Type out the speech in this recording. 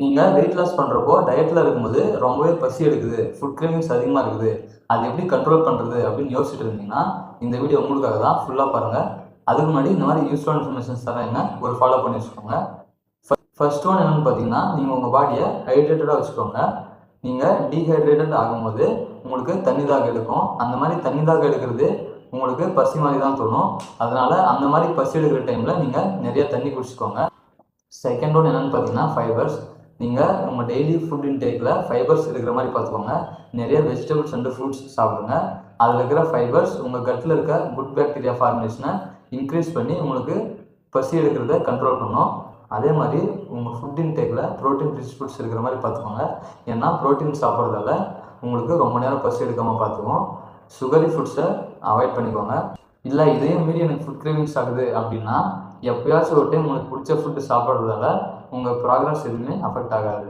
நீங்க weight loss பண்றப்போ, டயட்ல இருக்கும்போது ரொம்பவே பசி எடுக்குது. ஃபுட் கிரேவிங்ஸ் அதிகமா இருக்குது. அது எப்படி கண்ட்ரோல் பண்றது அப்படின்னு யோசிச்சுட்டு இருந்தீங்கன்னா, இந்த வீடியோ உங்களுக்காக தான். ஃபுல்லா பாருங்க. அதுக்கு முன்னாடி இந்த மாதிரி யூஸ்ஃபுல்லான இன்ஃபர்மேஷன்ஸ் தரேங்க. ஒரு ஃபாலோ பண்ணி வச்சுக்கோங்க. ஃபர்ஸ்ட் ஒன் என்னன்னு பார்த்தீங்கன்னா, நீங்க உங்க பாடிய ஹைட்ரேட்டடா வச்சுக்கோங்க. நீங்க டீஹைட்ரேட்டட் ஆகும்போது உங்களுக்கு தண்ணி தாகம் எடுக்கும். அந்த மாதிரி தண்ணி தாகம் எடுக்கிறது உங்களுக்கு பசி மாதிரி தான் தோணும். அதனால அந்த மாதிரி பசி எடுக்கிற டைம்ல நீங்க நிறைய தண்ணி குடிச்சுக்கோங்க. செகண்ட் ஒன் என்னன்னு பார்த்தீங்கன்னா ஃபைபர்ஸ். நீங்கள் உங்கள் டெய்லி ஃபுட் இன்டேக்கில் ஃபைபர்ஸ் இருக்கிற மாதிரி பார்த்துக்கோங்க. நிறைய வெஜிடபிள்ஸ் அண்ட் ஃப்ரூட்ஸ் சாப்பிடுங்க. அதில் இருக்கிற ஃபைபர்ஸ் உங்கள் கட்டில் இருக்க குட் பாக்டீரியா ஃபார்மேஷனை இன்க்ரீஸ் பண்ணி உங்களுக்கு பசி எடுக்கிறத கண்ட்ரோல் பண்ணும். அதே மாதிரி உங்கள் ஃபுட் இன்டேக்கில் ப்ரோட்டீன் ரிச் ஃபுட்ஸ் இருக்கிற மாதிரி பார்த்துக்கோங்க. ஏன்னா ப்ரோட்டீன் சாப்பிட்றதால உங்களுக்கு ரொம்ப நேரம் பசி எடுக்காமல் பார்த்துக்கும். சுகரி ஃபுட்ஸை அவாய்ட் பண்ணிக்கோங்க. இல்லை இதையும் மீறி எனக்கு ஃபுட் கிரேவிங்ஸ் ஆகுது அப்படின்னா, எப்பயாச்சும் ஒரு டைம் உங்களுக்கு பிடிச்ச ஃபுட்டு சாப்பிட்றதால உங்கள் ப்ராக்ரஸ் எதுவுமே அஃபெக்ட் ஆகாது.